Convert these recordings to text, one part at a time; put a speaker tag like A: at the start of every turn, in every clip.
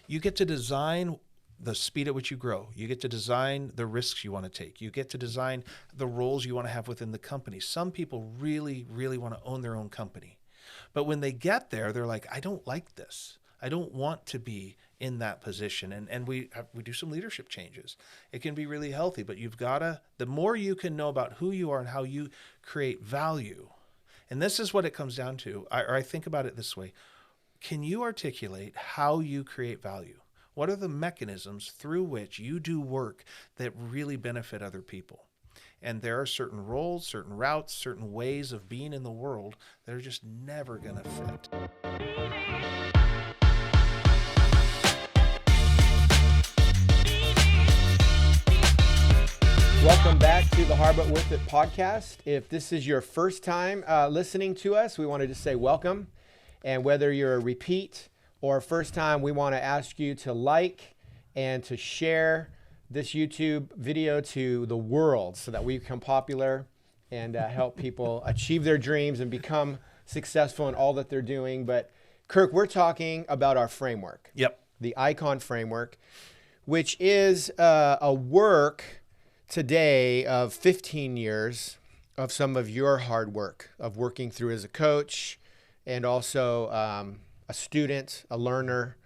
A: You get to design the speed at which you grow. You get to design the risks you want to take. You get to design the roles you want to have within the company. Some people really, really want to own their own company. But when they get there, they're like, I don't like this. I don't want to be in that position. And we do some leadership changes. It can be really healthy, but you've got to, the more you can know about who you are and how you create value. And this is what it comes down to. I think about it this way. Can you articulate how you create value? What are the mechanisms through which you do work that really benefit other people? And there are certain roles, certain routes, certain ways of being in the world that are just never going to fit.
B: Welcome back to the Hard But Worth It podcast. If this is your first time listening to us, we wanted to say welcome. And whether you're a repeat or first time, we want to ask you to like and to share this YouTube video to the world so that we become popular and help people achieve their dreams and become successful in all that they're doing. But Kirk, we're talking about our framework.
A: Yep.
B: The ICON framework, which is a work today of 15 years of some of your hard work of working through as a coach and also a student, a learner.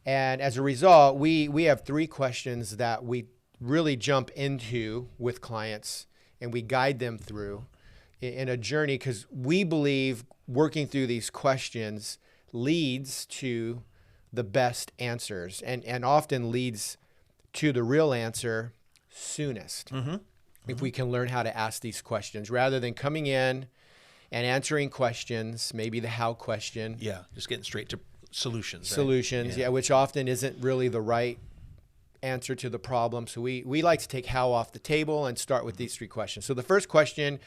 B: And as a result, we have 3 questions that we really jump into with clients and we guide them through in a journey because we believe working through these questions leads to the best answers and often leads to the real answer soonest. If we can learn how to ask these questions rather than coming in and answering questions, maybe the how question.
A: Yeah, just getting straight to solutions.
B: Solutions, yeah, which often isn't really the right answer to the problem. So we like to take how off the table and start with these 3 questions. So the first question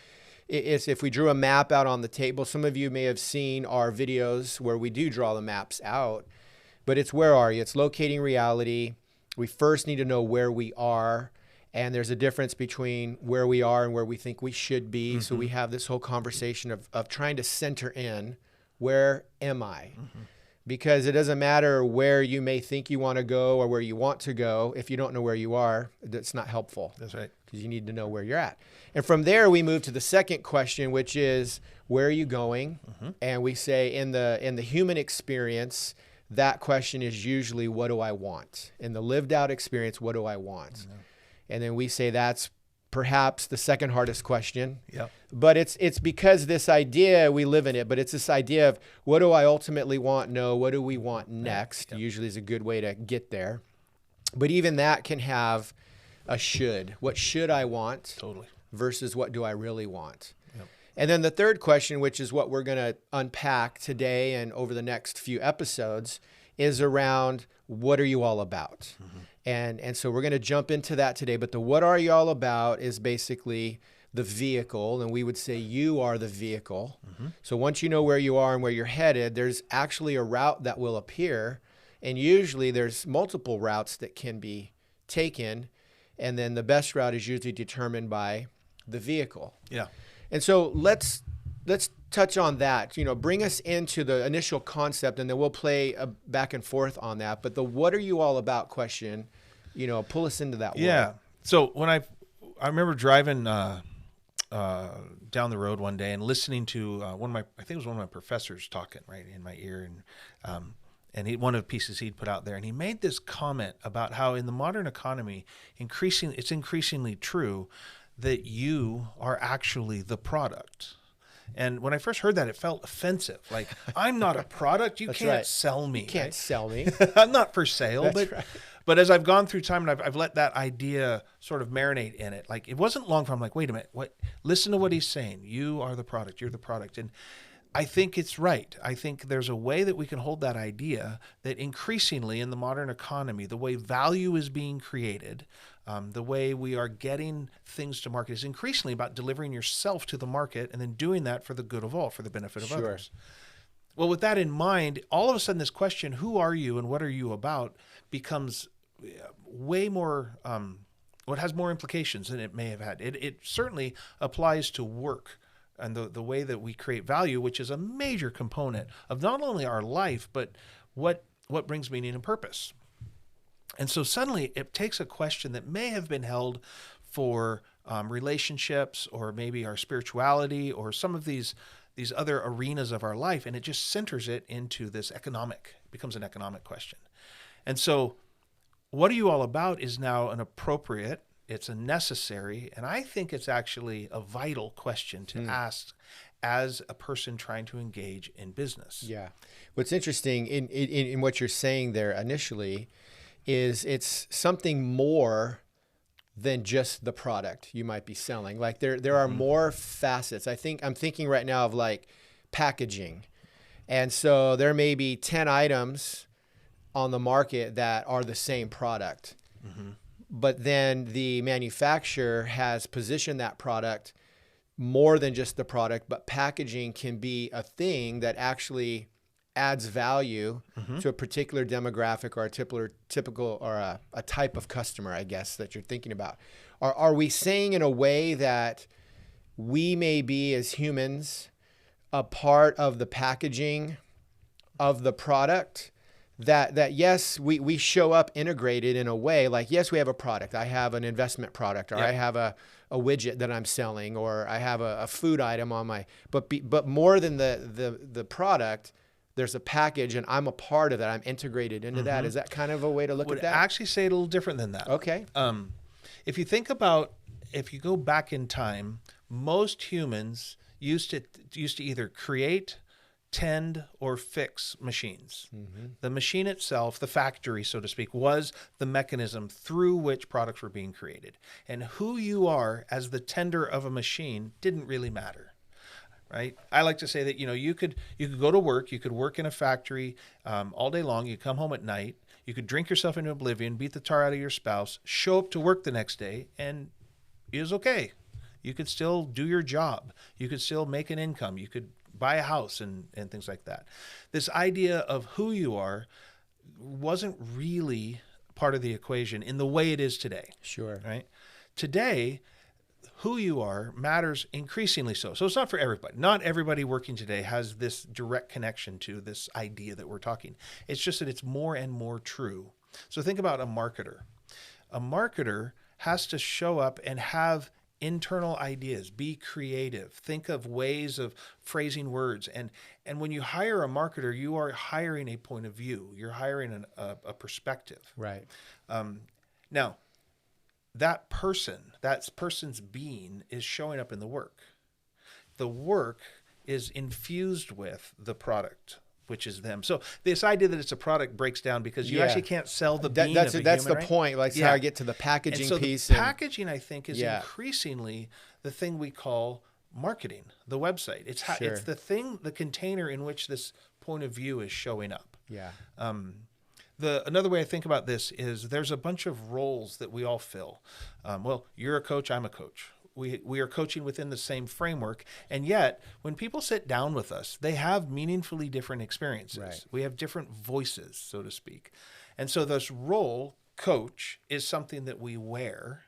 B: is if we drew a map out on the table, some of you may have seen our videos where we do draw the maps out, but it's where are you? It's locating reality. We first need to know where we are. And there's a difference between where we are and where we think we should be. So we have this whole conversation of trying to center in, where am I? Because it doesn't matter where you may think you want to go or where you want to go. If you don't know where you are, that's not helpful.
A: That's right.
B: Because you need to know where you're at. And from there, we move to the second question, which is, where are you going? And we say in the human experience, that question is usually, what do I want? In the lived out experience, what do I want? And then we say that's perhaps the second hardest question.
A: Yep.
B: But it's because this idea, we live in it, but it's this idea of what do I ultimately want? No, what do we want next? Yep. Usually is a good way to get there. But even that can have a should. What should I want?
A: Totally.
B: Versus what do I really want?
A: Yep.
B: And then the third question, which is what we're going to unpack today and over the next few episodes, is around what are you all about? And so we're going to jump into that today. But the what are you all about is basically the vehicle. And we would say you are the vehicle. So once you know where you are and where you're headed, there's actually a route that will appear. And usually there's multiple routes that can be taken. And then the best route is usually determined by the vehicle.
A: Yeah.
B: And so let's touch on that, bring us into the initial concept and then we'll play a back and forth on that. But the what are you all about question, pull us into that.
A: Yeah.
B: world.
A: So when I remember driving down the road one day and listening to I think it was one of my professors talking right in my ear. And one of the pieces he'd put out there, and he made this comment about how in the modern economy, it's increasingly true that you are actually the product. And when I first heard that, it felt offensive. Like, I'm not a product. You can't sell me.
B: You can't sell me.
A: I'm not for sale.
B: That's right.
A: But as I've gone through time and I've let that idea sort of marinate in it, like it wasn't long for I'm like, wait a minute, listen to what he's saying. You are the product. You're the product. And I think it's right. I think there's a way that we can hold that idea that increasingly in the modern economy, the way value is being created, the way we are getting things to market is increasingly about delivering yourself to the market and then doing that for the good of all, for the benefit of others. Well, with that in mind, all of a sudden this question, who are you and what are you about, becomes way more, it has more implications than it may have had. It certainly applies to work and the way that we create value, which is a major component of not only our life, but what what brings meaning and purpose? And so suddenly it takes a question that may have been held for relationships or maybe our spirituality or some of these other arenas of our life, and it just centers it into this becomes an economic question. And so what are you all about is now an appropriate, it's a necessary, and I think it's actually a vital question to ask as a person trying to engage in business.
B: Yeah. What's interesting in what you're saying there initially is it's something more than just the product you might be selling. Like there are more facets. I'm thinking right now of like packaging. And so there may be 10 items on the market that are the same product. But then the manufacturer has positioned that product more than just the product, but packaging can be a thing that actually adds value to a particular demographic or a typical or a type of customer, I guess, that you're thinking about. Are we saying in a way that we may be as humans a part of the packaging of the product? That yes, we show up integrated in a way like, yes, we have a product. I have an investment product, or I have a widget that I'm selling, or I have a food item on my, but more than the product, there's a package and I'm a part of that. I'm integrated into that. Is that kind of a way to look at that?
A: I would actually say it a little different than that.
B: Okay.
A: If you go back in time, most humans used to either create, tend, or fix machines. The machine itself, the factory, so to speak, was the mechanism through which products were being created. And who you are as the tender of a machine didn't really matter, right? I like to say that, you could go to work, you could work in a factory all day long, you come home at night, you could drink yourself into oblivion, beat the tar out of your spouse, show up to work the next day, and it was okay. You could still do your job. You could still make an income. You could buy a house and things like that. This idea of who you are wasn't really part of the equation in the way it is today.
B: Sure.
A: Right? Today, who you are matters increasingly so. So it's not for everybody. Not everybody working today has this direct connection to this idea that we're talking. It's just that it's more and more true. So think about a marketer. A marketer has to show up and have internal ideas, be creative, think of ways of phrasing words. And when you hire a marketer, you are hiring a point of view. You're hiring a perspective.
B: Right.
A: Now, that person's being is showing up in the work. The work is infused with the product, which is them. So this idea that it's a product breaks down because you actually can't sell the being of a human,
B: that's the
A: right?
B: point. Like how I get to the packaging
A: and so
B: piece.
A: The packaging, I think, is increasingly the thing we call marketing, the website. It's it's the container in which this point of view is showing up.
B: Yeah.
A: Another way I think about this is there's a bunch of roles that we all fill. Well, you're a coach, I'm a coach. We are coaching within the same framework. And yet, when people sit down with us, they have meaningfully different experiences.
B: Right.
A: We have different voices, so to speak. And so this role, coach, is something that we wear.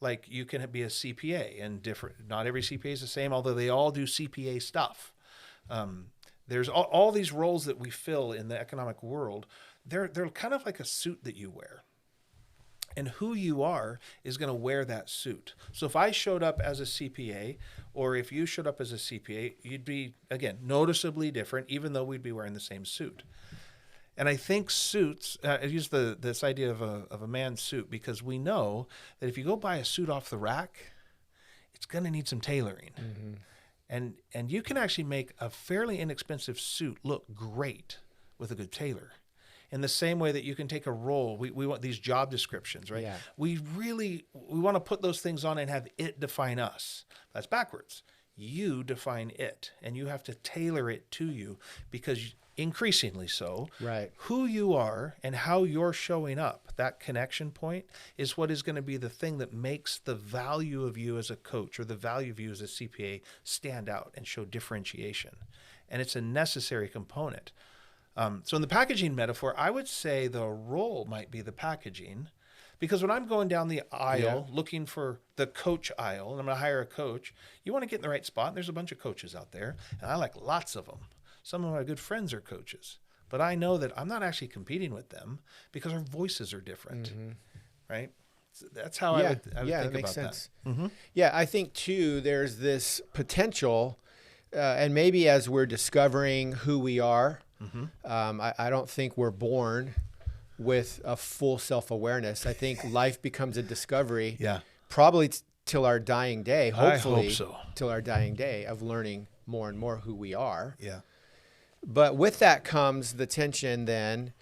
A: Like you can be a CPA, and not every CPA is the same, although they all do CPA stuff. There's all these roles that we fill in the economic world. They're kind of like a suit that you wear. And who you are is going to wear that suit. So if I showed up as a CPA, or if you showed up as a CPA, you'd be, again, noticeably different, even though we'd be wearing the same suit. And I think suits, I use this idea of a man's suit because we know that if you go buy a suit off the rack, it's going to need some tailoring. And you can actually make a fairly inexpensive suit look great with a good tailor. In the same way that you can take a role, we want these job descriptions, right? Yeah. We want to put those things on and have it define us. That's backwards. You define it, and you have to tailor it to you because increasingly so,
B: right,
A: who you are and how you're showing up, that connection point is what is going to be the thing that makes the value of you as a coach or the value of you as a CPA stand out and show differentiation. And it's a necessary component. So in the packaging metaphor, I would say the role might be the packaging, because when I'm going down the aisle looking for the coach aisle, and I'm going to hire a coach, you want to get in the right spot. And there's a bunch of coaches out there, and I like lots of them. Some of my good friends are coaches. but I know that I'm not actually competing with them because our voices are different, right? So that's how I would think
B: that makes
A: about
B: sense.
A: that.
B: Yeah, I think too, there's this potential, and maybe as we're discovering who we are, I don't think we're born with a full self-awareness. I think life becomes a discovery, probably till our dying day, hopefully,
A: I hope so.
B: till our dying day of learning more and more who we are.
A: Yeah.
B: But with that comes the tension then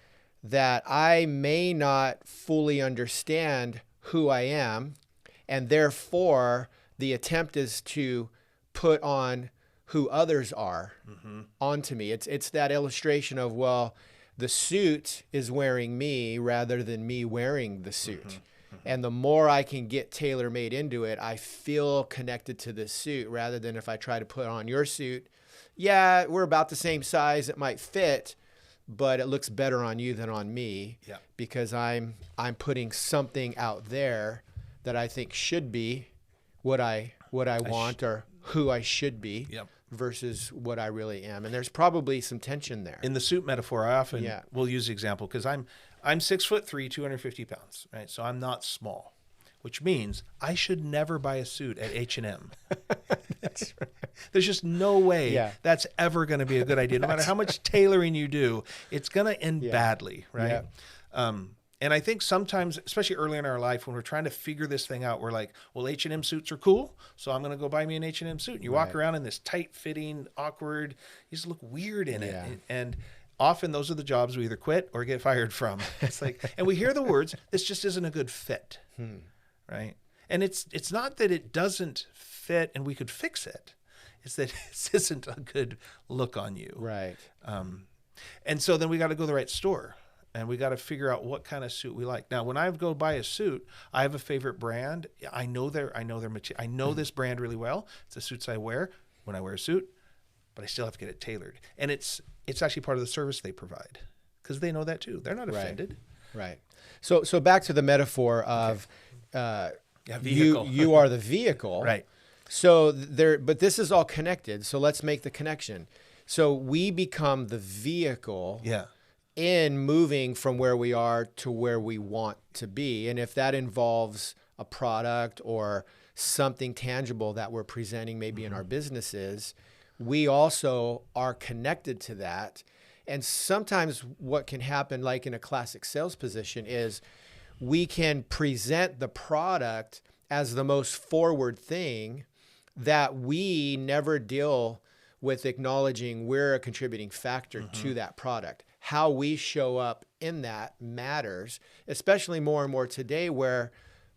B: that I may not fully understand who I am, and therefore the attempt is to put on who others are onto me. It's that illustration of, well, the suit is wearing me rather than me wearing the suit. And the more I can get tailor-made into it, I feel connected to this suit rather than if I try to put on your suit. Yeah, we're about the same size. It might fit, but it looks better on you than on me because I'm putting something out there that I think should be what I want or who I should be versus what I really am. And there's probably some tension there.
A: In the suit metaphor, I often will use the example because I'm 6'3", 250 pounds, right? So I'm not small, which means I should never buy a suit at H&M.
B: That's right.
A: There's just no way that's ever going to be a good idea. No matter how much tailoring you do, it's going to end badly, right? And I think sometimes, especially early in our life, when we're trying to figure this thing out, we're like, well, H&M suits are cool, so I'm going to go buy me an H&M suit. And you walk around in this tight-fitting, awkward, you just look weird in it. And often those are the jobs we either quit or get fired from. It's like, and we hear the words, this just isn't a good fit, right? And it's not that it doesn't fit and we could fix it. It's that this isn't a good look on you.
B: Right.
A: And so then we got to go to the right store. And we got to figure out what kind of suit we like. Now, when I go buy a suit, I have a favorite brand. I know their material. I know this brand really well. It's the suits I wear when I wear a suit, but I still have to get it tailored. And it's actually part of the service they provide because they know that too. They're not offended.
B: Right. So back to the metaphor of
A: vehicle.
B: You are the vehicle.
A: Right.
B: So but this is all connected. So let's make the connection. So we become the vehicle. In moving from where we are to where we want to be. And if that involves a product or something tangible that we're presenting maybe in our businesses, we also are connected to that. And sometimes what can happen, like in a classic sales position, is we can present the product as the most forward thing that we never deal with acknowledging we're a contributing factor to that product. How we show up in that matters, especially more and more today where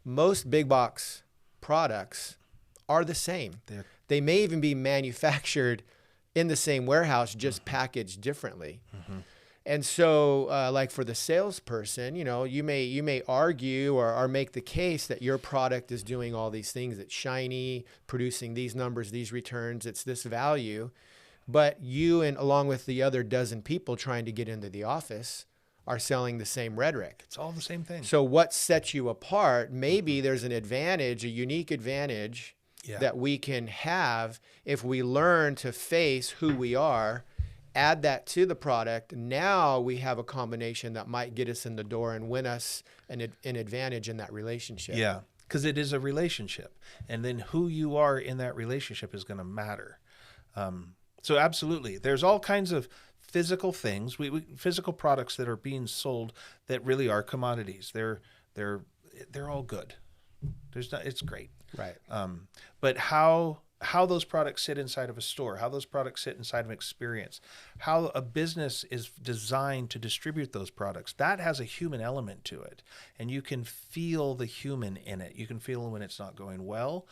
B: most big box products are the same. They may even be manufactured in the same warehouse, just packaged differently. And so like for the salesperson, you may argue or make the case that your product is doing all these things. It's shiny, producing these numbers, these returns, it's this value. But you and along with the other dozen people trying to get into the office are selling the same rhetoric.
A: It's all the same thing.
B: So what sets you apart? Maybe there's an advantage, a unique advantage that we can have if we learn to face who we are, add that to the product. Now we have a combination that might get us in the door and win us an advantage in that relationship.
A: Yeah, because it is a relationship. And then who you are in that relationship is going to matter. So absolutely, there's all kinds of physical things, physical products that are being sold that really are commodities. They're all good. It's great.
B: Right.
A: But how those products sit inside of a store, how those products sit inside of an experience, how a business is designed to distribute those products, that has a human element to it. And you can feel the human in it. You can feel when it's not going well.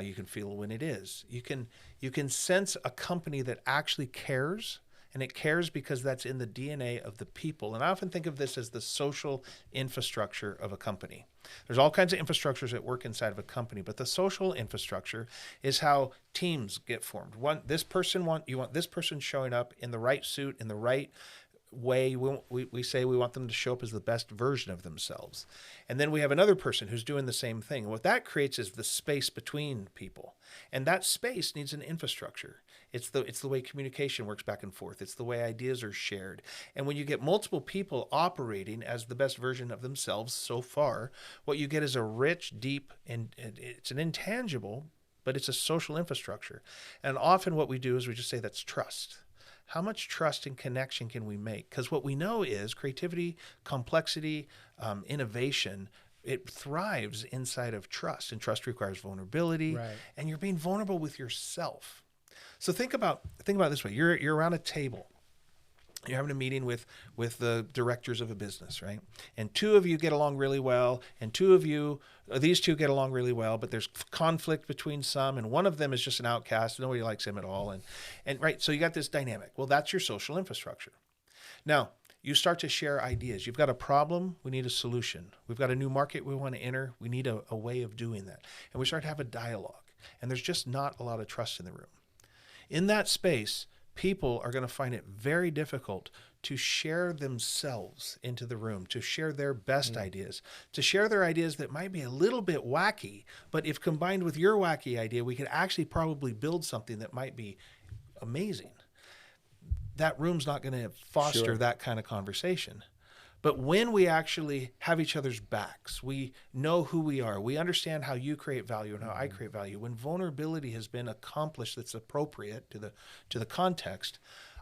A: You can feel when it is. You can sense a company that actually cares, and it cares because that's in the DNA of the people. And I often think of this as the social infrastructure of a company. There's all kinds of infrastructures that work inside of a company, but the social infrastructure is how teams get formed. You want this person showing up in the right suit, in the right way. We say we want them to show up as the best version of themselves. And then we have another person who's doing the same thing. And what that creates is the space between people. And that space needs an infrastructure. It's the way communication works back and forth. It's the way ideas are shared. And when you get multiple people operating as the best version of themselves so far, what you get is a rich, deep, and it's an intangible, but it's a social infrastructure. And often what we do is we just say that's trust. How much trust and connection can we make? Because what we know is creativity, complexity, innovation, it thrives inside of trust. And trust requires vulnerability.
B: Right.
A: And you're being vulnerable with yourself. So think about it this way. You're around a table. You're having a meeting with the directors of a business, right? And two of you get along really well, and these two get along really well, but there's conflict between some, and one of them is just an outcast. Nobody likes him at all. And right, so you got this dynamic. Well, that's your social infrastructure. Now, you start to share ideas. You've got a problem, we need a solution. We've got a new market we want to enter, we need a way of doing that. And we start to have a dialogue. And there's just not a lot of trust in the room. In that space, people are going to find it very difficult to share themselves into the room, to share their best ideas, to share their ideas that might be a little bit wacky, but if combined with your wacky idea, we could actually probably build something that might be amazing. That room's not going to foster that kind of conversation. But when we actually have each other's backs, we know who we are, we understand how you create value and how I create value. When vulnerability has been accomplished that's appropriate to the context,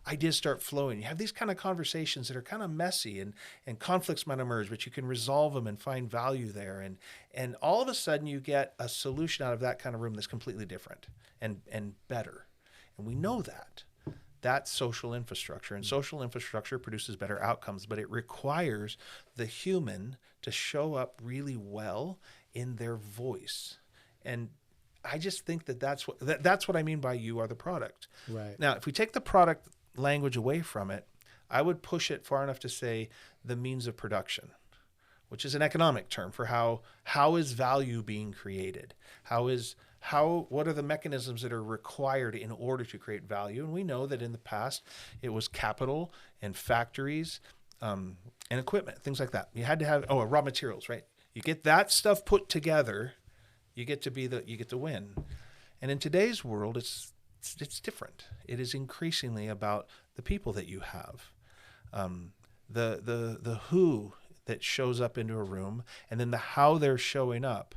A: ideas start flowing. You have these kind of conversations that are kind of messy and conflicts might emerge, but you can resolve them and find value there. And all of a sudden you get a solution out of that kind of room that's completely different and better. And we know that. That's social infrastructure, and social infrastructure produces better outcomes, but it requires the human to show up really well in their voice. And I just think that's what I mean by you are the product.
B: Right.
A: Now, if we take the product language away from it, I would push it far enough to say the means of production, which is an economic term for how is value being created? What are the mechanisms that are required in order to create value? And we know that in the past, it was capital and factories and equipment, things like that. You had to have, raw materials, right? You get that stuff put together, you get to win. And in today's world, it's different. It is increasingly about the people that you have, the who that shows up into a room, and then the how they're showing up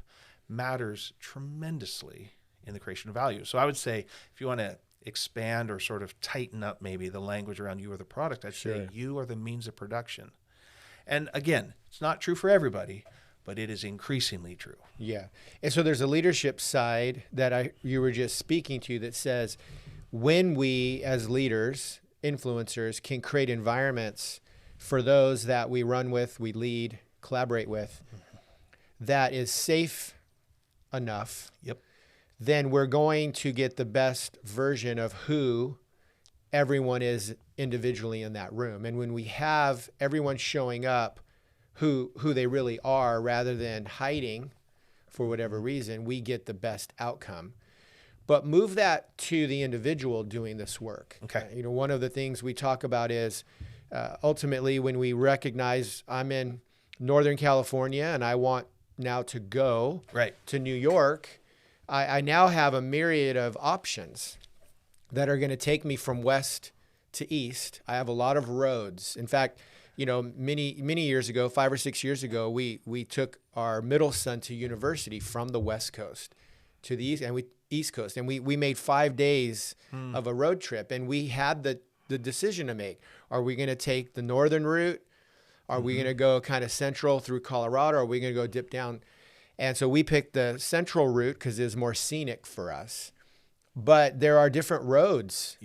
A: matters tremendously in the creation of value. So I would say if you want to expand or sort of tighten up maybe the language around you or the product, I'd say you are the means of production. And again, it's not true for everybody, but it is increasingly true.
B: Yeah. And so there's a leadership side that you were just speaking to that says when we as leaders, influencers, can create environments for those that we run with, we lead, collaborate with, that is safe enough, then we're going to get the best version of who everyone is individually in that room. And when we have everyone showing up who they really are rather than hiding for whatever reason, we get the best outcome. But move that to the individual doing this work.
A: Okay.
B: One of the things we talk about is ultimately when we recognize I'm in Northern California and I want now to go to New York, I now have a myriad of options that are going to take me from west to east. I have a lot of roads. In fact, many years ago, 5 or 6 years ago, we took our middle son to university from the West Coast to the East Coast, and we made 5 days of a road trip, and we had the decision to make. Are we going to take the northern route? Are we going to go kind of central through Colorado? Or are we going to go dip down? And so we picked the central route because it's more scenic for us. But there are different roads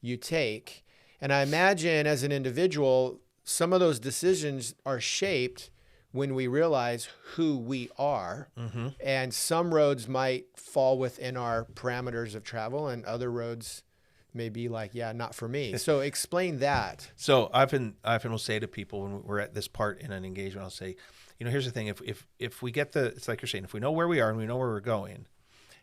B: you take. And I imagine as an individual, some of those decisions are shaped when we realize who we are. And some roads might fall within our parameters of travel, and other roads may be like, not for me. So explain that.
A: So I often will say to people when we're at this part in an engagement, I'll say, here's the thing. If we get it's like you're saying, if we know where we are and we know where we're going,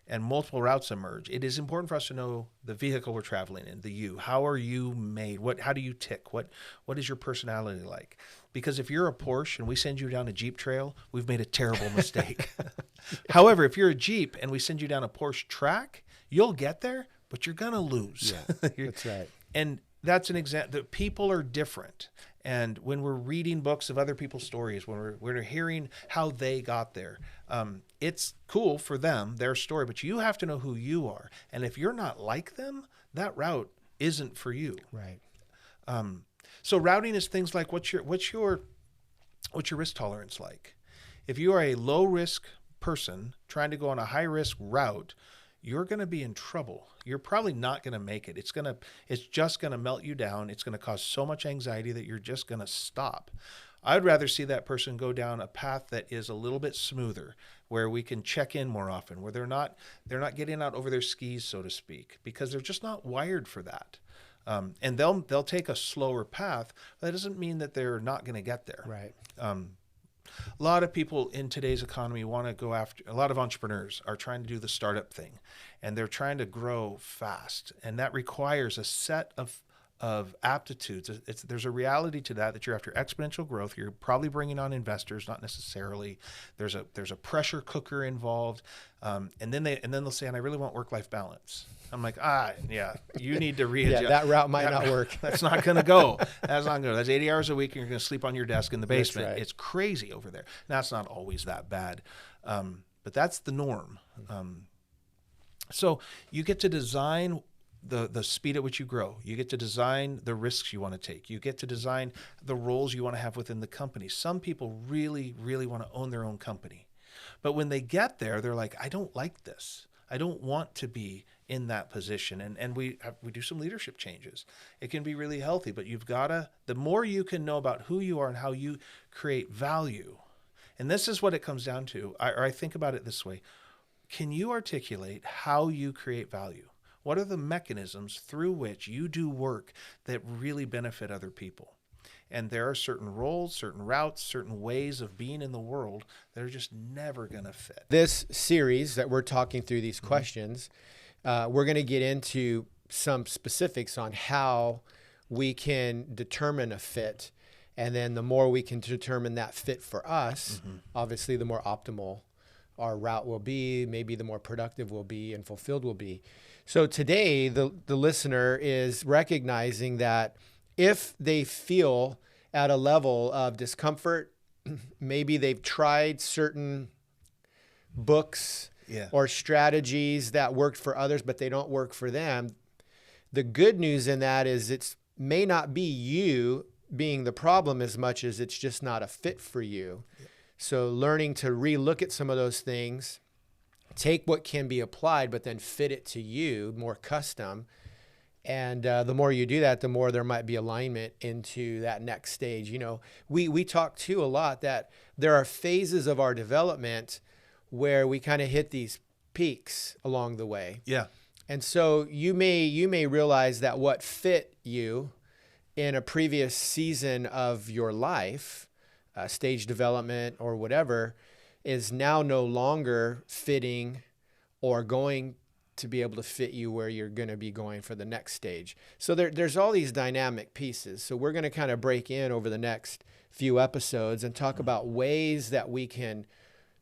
A: and multiple routes emerge, it is important for us to know the vehicle we're traveling in, the you. How are you made? How do you tick? What is your personality like? Because if you're a Porsche and we send you down a Jeep trail, we've made a terrible mistake. However, if you're a Jeep and we send you down a Porsche track, you'll get there, but you're going to lose.
B: Yeah, that's right.
A: And that's an example that people are different. And when we're reading books of other people's stories, when we're hearing how they got there, it's cool for them, their story, but you have to know who you are. And if you're not like them, that route isn't for you.
B: Right.
A: So routing is things like what's your risk tolerance like? If you are a low risk person trying to go on a high risk route, you're going to be in trouble. You're probably not going to make it. It's just going to melt you down. It's going to cause so much anxiety that you're just going to stop. I'd rather see that person go down a path that is a little bit smoother, where we can check in more often, where they're not getting out over their skis, so to speak, because they're just not wired for that. And they'll take a slower path. That doesn't mean that they're not going to get there.
B: Right.
A: A lot of people in today's economy want to go after, a lot of entrepreneurs are trying to do the startup thing, and they're trying to grow fast. And that requires a set of aptitudes. There's a reality to that you're after exponential growth. You're probably bringing on investors, not necessarily. There's a pressure cooker involved. And then they'll say, and I really want work-life balance. I'm like, yeah, you need to readjust.
B: Yeah, that route might not work.
A: That's not going to go. That's not going to. That's 80 hours a week, and you're going to sleep on your desk in the basement.
B: That's right.
A: It's crazy over there. Now, it's not always that bad, but that's the norm. So you get to design the speed at which you grow. You get to design the risks you want to take. You get to design the roles you want to have within the company. Some people really, really want to own their own company. But when they get there, they're like, I don't like this. I don't want to be in that position. And we do some leadership changes. It can be really healthy, but the more you can know about who you are and how you create value. And this is what it comes down to. I think about it this way. Can you articulate how you create value? What are the mechanisms through which you do work that really benefit other people? And there are certain roles, certain routes, certain ways of being in the world that are just never going to fit.
B: This series that we're talking through these questions, we're going to get into some specifics on how we can determine a fit. And then the more we can determine that fit for us, obviously the more optimal our route will be, maybe the more productive we'll be and fulfilled we'll be. So today, the listener is recognizing that if they feel at a level of discomfort, maybe they've tried certain books or strategies that worked for others, but they don't work for them. The good news in that is it may not be you being the problem as much as it's just not a fit for you. Yeah. So learning to relook at some of those things, take what can be applied, but then fit it to you, more custom. And the more you do that, the more there might be alignment into that next stage. You know, we talk too a lot that there are phases of our development where we kind of hit these peaks along the way.
A: Yeah.
B: And so you may realize that what fit you in a previous season of your life, stage development or whatever, is now no longer fitting or going to be able to fit you where you're going to be going for the next stage. So there's all these dynamic pieces. So we're going to kind of break in over the next few episodes and talk about ways that we can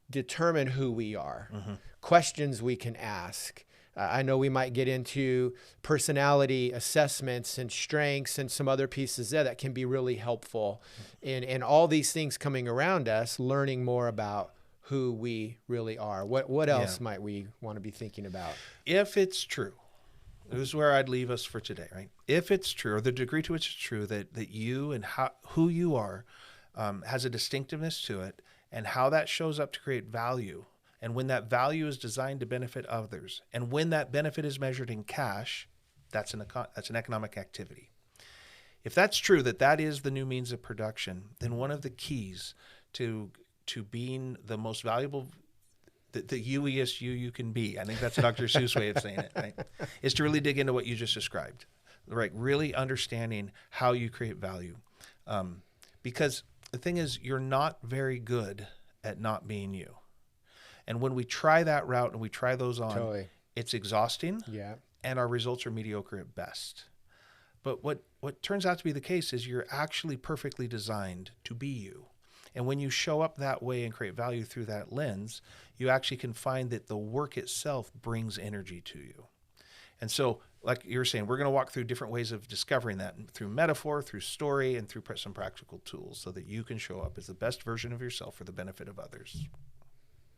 B: determine who we are, questions we can ask. I know we might get into personality assessments and strengths and some other pieces there that can be really helpful in all these things coming around us, learning more about who we really are. What else might we want to be thinking about?
A: If it's true, this is where I'd leave us for today, right? If it's true, or the degree to which it's true that you and who you are has a distinctiveness to it, and how that shows up to create value, and when that value is designed to benefit others, and when that benefit is measured in cash, that's an economic activity. If that's true, that is the new means of production, then one of the keys to being the most valuable, the you-iest you can be, I think that's Dr. Seuss' way of saying it, right? Is to really dig into what you just described, right? Really understanding how you create value. Because the thing is, you're not very good at not being you. And when we try that route and we try those on,
B: Totally.
A: it's exhausting
B: Yeah.
A: and our results are mediocre at best. But what turns out to be the case is you're actually perfectly designed to be you. And when you show up that way and create value through that lens, you actually can find that the work itself brings energy to you. And so, like you were saying, we're going to walk through different ways of discovering that through metaphor, through story, and through some practical tools so that you can show up as the best version of yourself for the benefit of others.